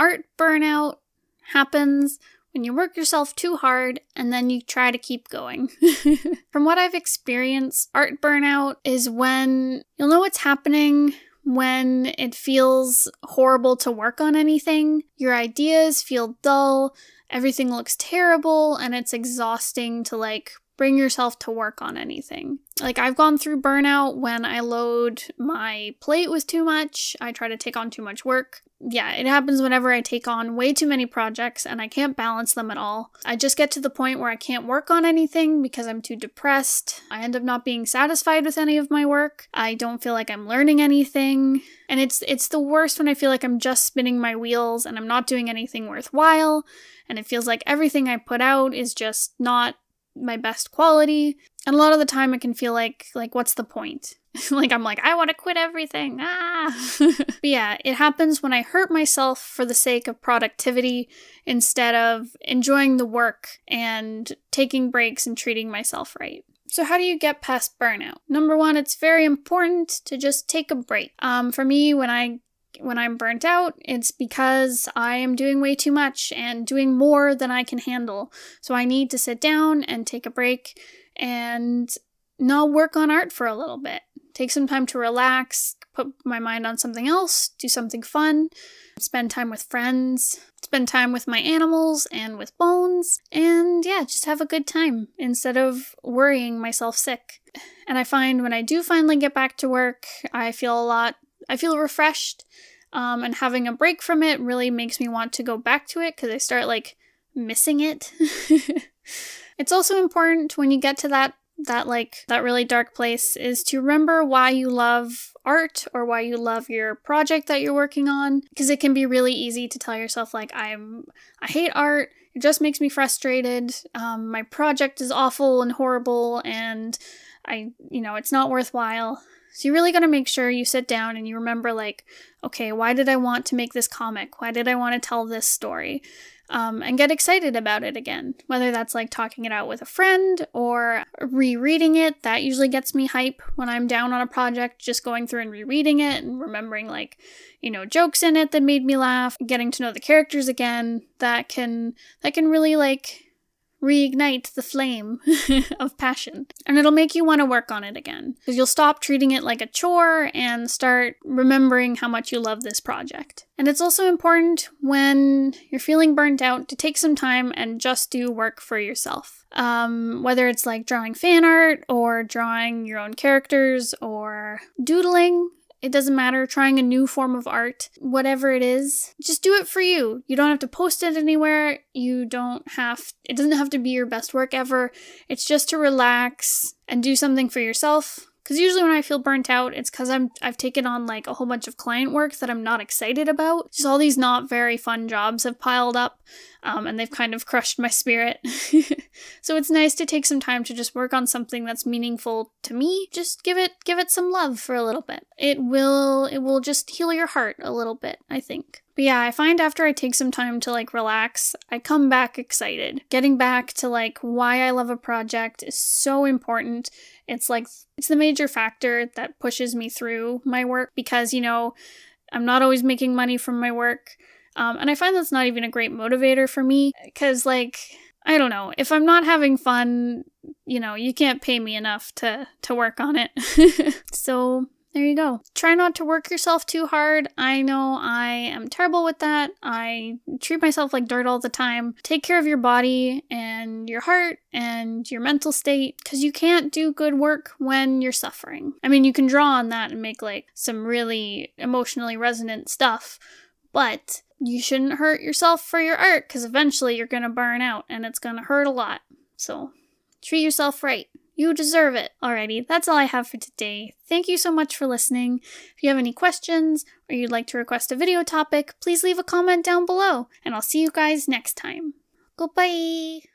art burnout happens when you work yourself too hard and then you try to keep going. From what I've experienced, art burnout is when you'll know what's happening when it feels horrible to work on anything. Your ideas feel dull, everything looks terrible, and it's exhausting to bring yourself to work on anything. I've gone through burnout when I load my plate with too much, I try to take on too much work. Yeah, it happens whenever I take on way too many projects and I can't balance them at all. I just get to the point where I can't work on anything because I'm too depressed. I end up not being satisfied with any of my work. I don't feel like I'm learning anything. And it's the worst when I feel like I'm just spinning my wheels and I'm not doing anything worthwhile. And it feels like everything I put out is just not my best quality. And a lot of the time it can feel like what's the point? I'm like, I want to quit everything. But yeah, it happens when I hurt myself for the sake of productivity instead of enjoying the work and taking breaks and treating myself right. So how do you get past burnout? Number one, it's very important to just take a break. For me, when I'm burnt out, it's because I am doing way too much and doing more than I can handle. So I need to sit down and take a break and not work on art for a little bit. Take some time to relax, put my mind on something else, do something fun, spend time with friends, spend time with my animals and with Bones, and yeah, just have a good time instead of worrying myself sick. And I find when I do finally get back to work, I feel refreshed, and having a break from it really makes me want to go back to it because I start missing it. It's also important when you get to that really dark place is to remember why you love art or why you love your project that you're working on, because it can be really easy to tell yourself I hate art, it just makes me frustrated, my project is awful and horrible and it's not worthwhile. So you really got to make sure you sit down and you remember okay, why did I want to make this comic? Why did I want to tell this story? And get excited about it again. Whether that's talking it out with a friend or rereading it. That usually gets me hype when I'm down on a project, just going through and rereading it and remembering jokes in it that made me laugh, getting to know the characters again. That can really reignite the flame of passion. And it'll make you want to work on it again. Because you'll stop treating it like a chore and start remembering how much you love this project. And it's also important when you're feeling burnt out to take some time and just do work for yourself. Whether it's drawing fan art or drawing your own characters or doodling. It doesn't matter, trying a new form of art, whatever it is, just do it for you. You don't have to post it anywhere. It doesn't have to be your best work ever. It's just to relax and do something for yourself. Because usually when I feel burnt out, it's because I've taken on a whole bunch of client work that I'm not excited about. Just all these not very fun jobs have piled up, and they've kind of crushed my spirit. So it's nice to take some time to just work on something that's meaningful to me. Just give it some love for a little bit. It will just heal your heart a little bit, I think. But yeah, I find after I take some time to relax, I come back excited. Getting back to why I love a project is so important. It's the major factor that pushes me through my work because, I'm not always making money from my work. And I find that's not even a great motivator for me because I don't know, if I'm not having fun, you can't pay me enough to work on it. So there you go. Try not to work yourself too hard. I know I am terrible with that. I treat myself like dirt all the time. Take care of your body and your heart and your mental state because you can't do good work when you're suffering. I mean, you can draw on that and make some really emotionally resonant stuff, but you shouldn't hurt yourself for your art because eventually you're going to burn out and it's going to hurt a lot. So treat yourself right. You deserve it. Alrighty, that's all I have for today. Thank you so much for listening. If you have any questions or you'd like to request a video topic, please leave a comment down below, and I'll see you guys next time. Goodbye!